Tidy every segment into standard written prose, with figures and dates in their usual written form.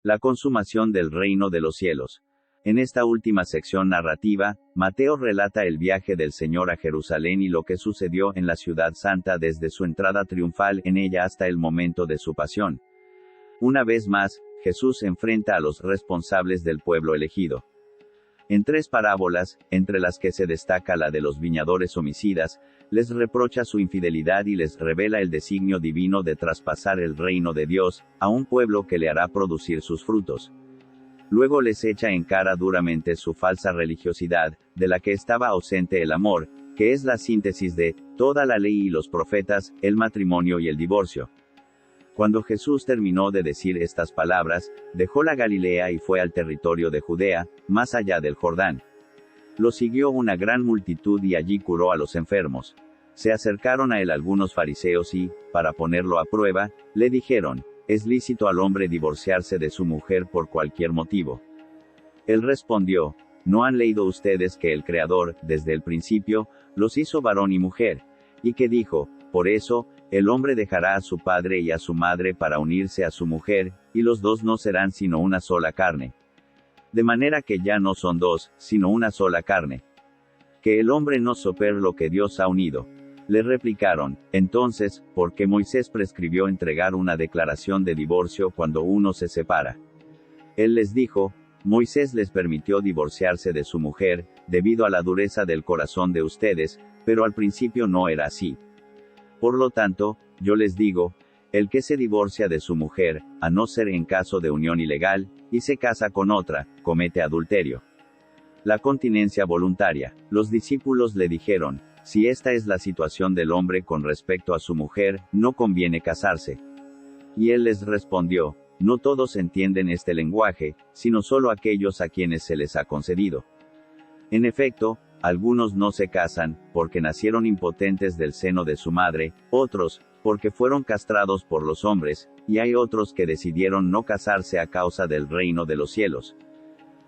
La consumación del reino de los cielos. En esta última sección narrativa, Mateo relata el viaje del Señor a Jerusalén y lo que sucedió en la ciudad santa desde su entrada triunfal en ella hasta el momento de su pasión. Una vez más, Jesús enfrenta a los responsables del pueblo elegido. En 3 parábolas, entre las que se destaca la de los viñadores homicidas, les reprocha su infidelidad y les revela el designio divino de traspasar el reino de Dios a un pueblo que le hará producir sus frutos. Luego les echa en cara duramente su falsa religiosidad, de la que estaba ausente el amor, que es la síntesis de toda la ley y los profetas, el matrimonio y el divorcio. Cuando Jesús terminó de decir estas palabras, dejó la Galilea y fue al territorio de Judea, más allá del Jordán. Lo siguió una gran multitud y allí curó a los enfermos. Se acercaron a él algunos fariseos y, para ponerlo a prueba, le dijeron: ¿es lícito al hombre divorciarse de su mujer por cualquier motivo? Él respondió: ¿no han leído ustedes que el Creador, desde el principio, los hizo varón y mujer? Y que dijo: por eso, el hombre dejará a su padre y a su madre para unirse a su mujer, y los dos no serán sino una sola carne. De manera que ya no son dos, sino una sola carne. Que el hombre no soper lo que Dios ha unido. Le replicaron: entonces, ¿por qué Moisés prescribió entregar una declaración de divorcio cuando uno se separa? Él les dijo: Moisés les permitió divorciarse de su mujer, debido a la dureza del corazón de ustedes, pero al principio no era así. Por lo tanto, yo les digo, el que se divorcia de su mujer, a no ser en caso de unión ilegal, y se casa con otra, comete adulterio. La continencia voluntaria. Los discípulos le dijeron: si esta es la situación del hombre con respecto a su mujer, no conviene casarse. Y él les respondió: no todos entienden este lenguaje, sino solo aquellos a quienes se les ha concedido. En efecto, algunos no se casan, porque nacieron impotentes del seno de su madre, otros, porque fueron castrados por los hombres, y hay otros que decidieron no casarse a causa del reino de los cielos.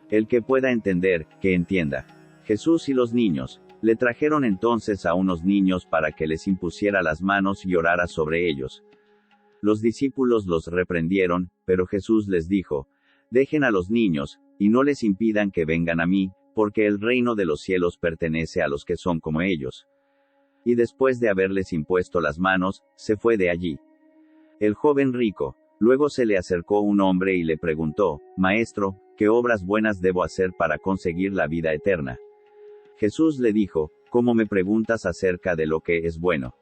El que pueda entender, que entienda. Jesús y los niños. Le trajeron entonces a unos niños para que les impusiera las manos y orara sobre ellos. Los discípulos los reprendieron, pero Jesús les dijo: dejen a los niños, y no les impidan que vengan a mí, porque el reino de los cielos pertenece a los que son como ellos. Y después de haberles impuesto las manos, se fue de allí. El joven rico. Luego se le acercó un hombre y le preguntó: Maestro, ¿qué obras buenas debo hacer para conseguir la vida eterna? Jesús le dijo: ¿cómo me preguntas acerca de lo que es bueno?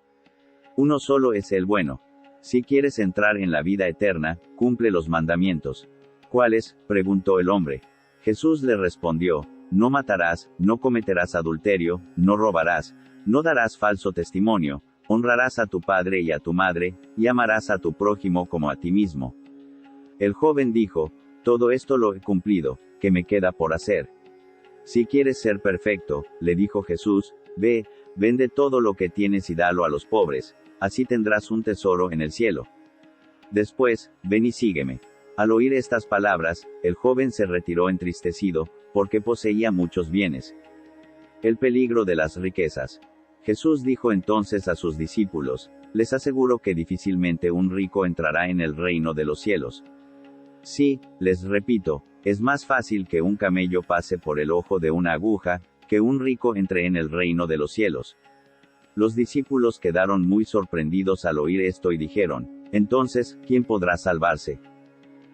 Uno solo es el bueno. Si quieres entrar en la vida eterna, cumple los mandamientos. ¿Cuáles?, preguntó el hombre. Jesús le respondió: no matarás, no cometerás adulterio, no robarás, no darás falso testimonio, honrarás a tu padre y a tu madre, y amarás a tu prójimo como a ti mismo. El joven dijo: todo esto lo he cumplido, ¿qué me queda por hacer? Si quieres ser perfecto, le dijo Jesús, ve, vende todo lo que tienes y dalo a los pobres, así tendrás un tesoro en el cielo. Después, ven y sígueme. Al oír estas palabras, el joven se retiró entristecido, porque poseía muchos bienes. El peligro de las riquezas. Jesús dijo entonces a sus discípulos: les aseguro que difícilmente un rico entrará en el reino de los cielos. Sí, les repito, es más fácil que un camello pase por el ojo de una aguja, que un rico entre en el reino de los cielos. Los discípulos quedaron muy sorprendidos al oír esto y dijeron: entonces, ¿quién podrá salvarse?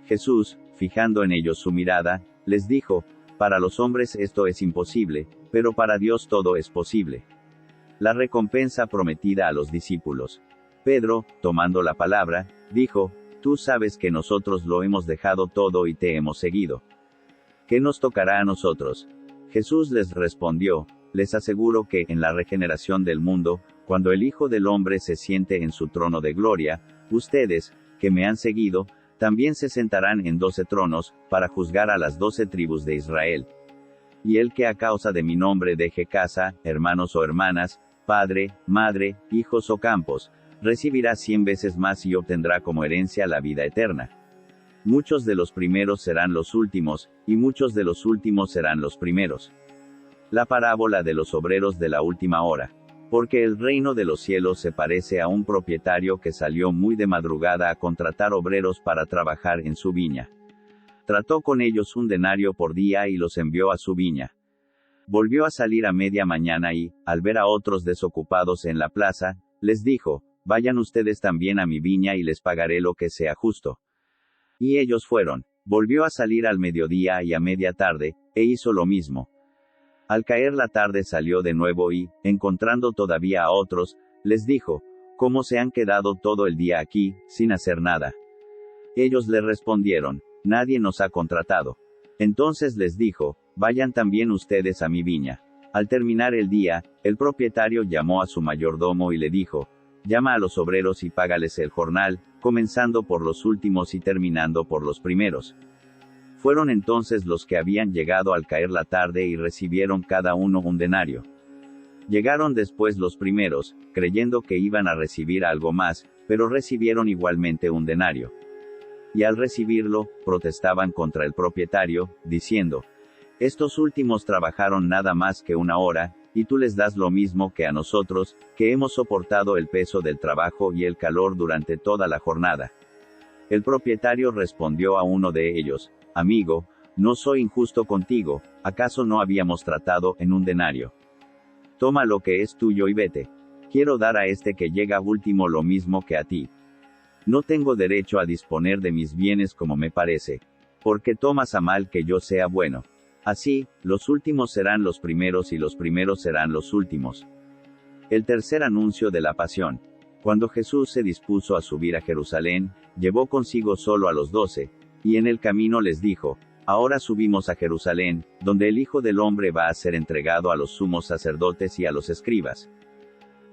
Jesús, fijando en ellos su mirada, les dijo: para los hombres esto es imposible, pero para Dios todo es posible. La recompensa prometida a los discípulos. Pedro, tomando la palabra, dijo: tú sabes que nosotros lo hemos dejado todo y te hemos seguido. ¿Qué nos tocará a nosotros? Jesús les respondió: les aseguro que, en la regeneración del mundo, cuando el Hijo del Hombre se siente en su trono de gloria, ustedes, que me han seguido, también se sentarán en 12 tronos, para juzgar a las 12 tribus de Israel. Y el que a causa de mi nombre deje casa, hermanos o hermanas, padre, madre, hijos o campos, recibirá 100 veces más y obtendrá como herencia la vida eterna. Muchos de los primeros serán los últimos, y muchos de los últimos serán los primeros. La parábola de los obreros de la última hora. Porque el reino de los cielos se parece a un propietario que salió muy de madrugada a contratar obreros para trabajar en su viña. trató con ellos 1 denario por día y los envió a su viña. Volvió a salir a media mañana y, al ver a otros desocupados en la plaza, les dijo, vayan ustedes también a mi viña y les pagaré lo que sea justo. Y ellos fueron. Volvió a salir al mediodía y a media tarde, e hizo lo mismo. Al caer la tarde salió de nuevo y, encontrando todavía a otros, les dijo, ¿cómo se han quedado todo el día aquí, sin hacer nada? Ellos le respondieron, nadie nos ha contratado. Entonces les dijo, vayan también ustedes a mi viña. Al terminar el día, el propietario llamó a su mayordomo y le dijo, llama a los obreros y págales el jornal, comenzando por los últimos y terminando por los primeros. Fueron entonces los que habían llegado al caer la tarde y recibieron cada uno 1 denario. Llegaron después los primeros, creyendo que iban a recibir algo más, pero recibieron igualmente 1 denario. Y al recibirlo, protestaban contra el propietario, diciendo, estos últimos trabajaron nada más que 1 hora, y tú les das lo mismo que a nosotros, que hemos soportado el peso del trabajo y el calor durante toda la jornada. El propietario respondió a uno de ellos, amigo, no soy injusto contigo, ¿acaso no habíamos tratado en 1 denario? Toma lo que es tuyo y vete. Quiero dar a este que llega último lo mismo que a ti. No tengo derecho a disponer de mis bienes como me parece. Porque tomas a mal que yo sea bueno. Así, los últimos serán los primeros y los primeros serán los últimos. El tercer anuncio de la pasión. Cuando Jesús se dispuso a subir a Jerusalén, llevó consigo solo a los 12, y en el camino les dijo, ahora subimos a Jerusalén, donde el Hijo del Hombre va a ser entregado a los sumos sacerdotes y a los escribas.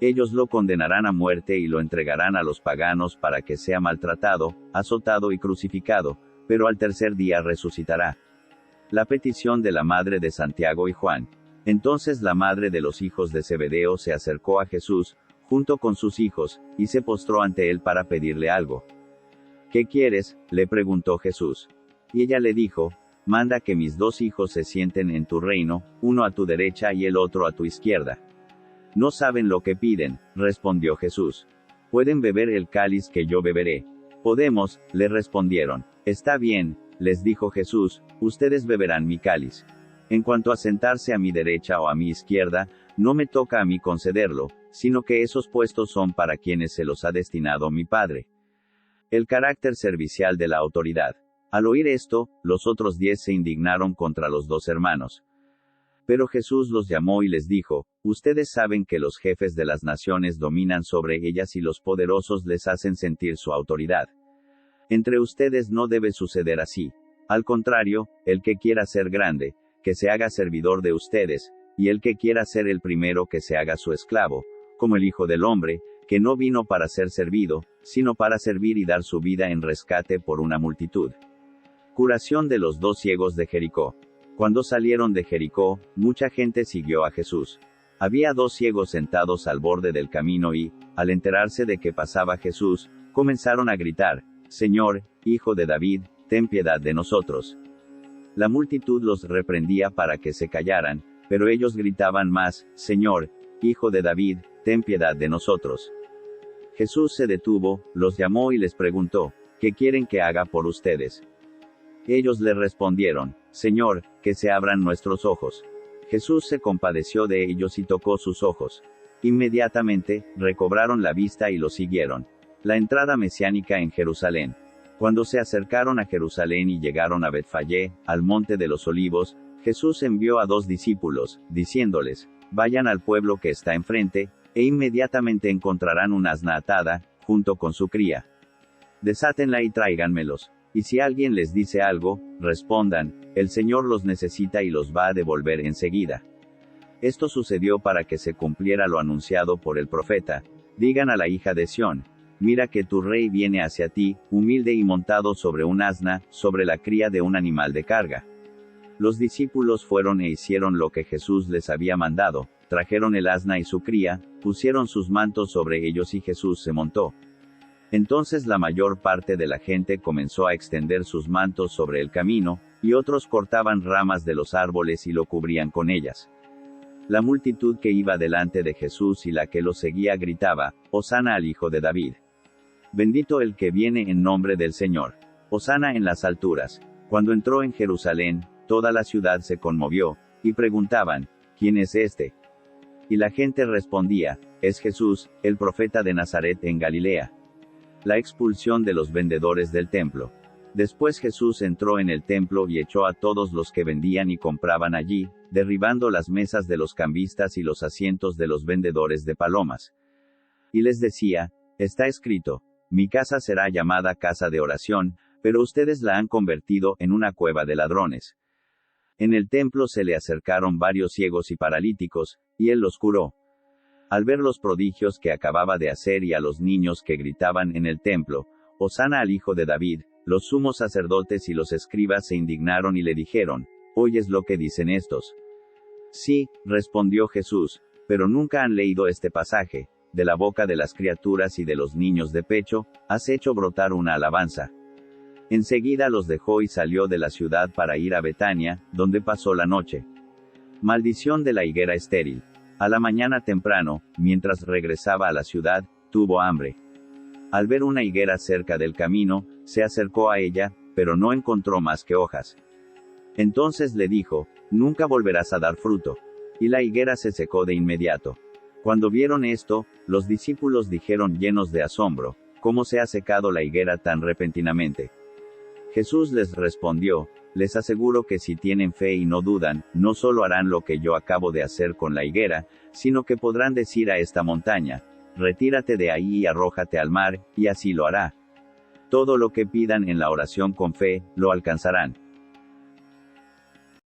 Ellos lo condenarán a muerte y lo entregarán a los paganos para que sea maltratado, azotado y crucificado, pero al tercer día resucitará. La petición de la madre de Santiago y Juan. Entonces la madre de los hijos de Zebedeo se acercó a Jesús, junto con sus hijos, y se postró ante él para pedirle algo. ¿Qué quieres?, le preguntó Jesús. Y ella le dijo, manda que mis 2 hijos se sienten en tu reino, uno a tu derecha y el otro a tu izquierda. No saben lo que piden, respondió Jesús. ¿Pueden beber el cáliz que yo beberé? Podemos, le respondieron. Está bien, les dijo Jesús, ustedes beberán mi cáliz. En cuanto a sentarse a mi derecha o a mi izquierda, no me toca a mí concederlo, sino que esos puestos son para quienes se los ha destinado mi Padre. El carácter servicial de la autoridad. Al oír esto, los otros 10 se indignaron contra los 2 hermanos. Pero Jesús los llamó y les dijo, ustedes saben que los jefes de las naciones dominan sobre ellas y los poderosos les hacen sentir su autoridad. Entre ustedes no debe suceder así. Al contrario, el que quiera ser grande, que se haga servidor de ustedes, y el que quiera ser el primero que se haga su esclavo, como el Hijo del Hombre, que no vino para ser servido, sino para servir y dar su vida en rescate por una multitud. Curación de los 2 ciegos de Jericó. Cuando salieron de Jericó, mucha gente siguió a Jesús. Había 2 ciegos sentados al borde del camino y, al enterarse de que pasaba Jesús, comenzaron a gritar, Señor, Hijo de David, ten piedad de nosotros. La multitud los reprendía para que se callaran, pero ellos gritaban más, Señor, Hijo de David, ten piedad de nosotros. Jesús se detuvo, los llamó y les preguntó, ¿qué quieren que haga por ustedes? Ellos le respondieron, Señor, que se abran nuestros ojos. Jesús se compadeció de ellos y tocó sus ojos. Inmediatamente, recobraron la vista y lo siguieron. La entrada mesiánica en Jerusalén. Cuando se acercaron a Jerusalén y llegaron a Betfagé, al monte de los olivos, Jesús envió a 2 discípulos, diciéndoles, vayan al pueblo que está enfrente, e inmediatamente encontrarán un asna atada, junto con su cría. Desátenla y tráiganmelos. Y si alguien les dice algo, respondan, el Señor los necesita y los va a devolver enseguida. Esto sucedió para que se cumpliera lo anunciado por el profeta. Digan a la hija de Sión, mira que tu rey viene hacia ti, humilde y montado sobre un asna, sobre la cría de un animal de carga. Los discípulos fueron e hicieron lo que Jesús les había mandado, trajeron el asna y su cría, pusieron sus mantos sobre ellos y Jesús se montó. Entonces la mayor parte de la gente comenzó a extender sus mantos sobre el camino, y otros cortaban ramas de los árboles y lo cubrían con ellas. La multitud que iba delante de Jesús y la que lo seguía gritaba, Hosana al Hijo de David. Bendito el que viene en nombre del Señor. Hosana en las alturas. Cuando entró en Jerusalén, toda la ciudad se conmovió, y preguntaban, ¿quién es este? Y la gente respondía, es Jesús, el profeta de Nazaret en Galilea. La expulsión de los vendedores del templo. Después Jesús entró en el templo y echó a todos los que vendían y compraban allí, derribando las mesas de los cambistas y los asientos de los vendedores de palomas. Y les decía, está escrito, mi casa será llamada casa de oración, pero ustedes la han convertido en una cueva de ladrones. En el templo se le acercaron varios ciegos y paralíticos, y él los curó. Al ver los prodigios que acababa de hacer y a los niños que gritaban en el templo, Hosana al Hijo de David, los sumos sacerdotes y los escribas se indignaron y le dijeron, ¿oyes lo que dicen estos? Sí, respondió Jesús, pero nunca han leído este pasaje, de la boca de las criaturas y de los niños de pecho, has hecho brotar una alabanza. Enseguida los dejó y salió de la ciudad para ir a Betania, donde pasó la noche. Maldición de la higuera estéril. A la mañana temprano, mientras regresaba a la ciudad, tuvo hambre. Al ver una higuera cerca del camino, se acercó a ella, pero no encontró más que hojas. Entonces le dijo, nunca volverás a dar fruto. Y la higuera se secó de inmediato. Cuando vieron esto, los discípulos dijeron llenos de asombro, ¿cómo se ha secado la higuera tan repentinamente? Jesús les respondió, les aseguro que si tienen fe y no dudan, no solo harán lo que yo acabo de hacer con la higuera, sino que podrán decir a esta montaña, retírate de ahí y arrójate al mar, y así lo hará. Todo lo que pidan en la oración con fe, lo alcanzarán.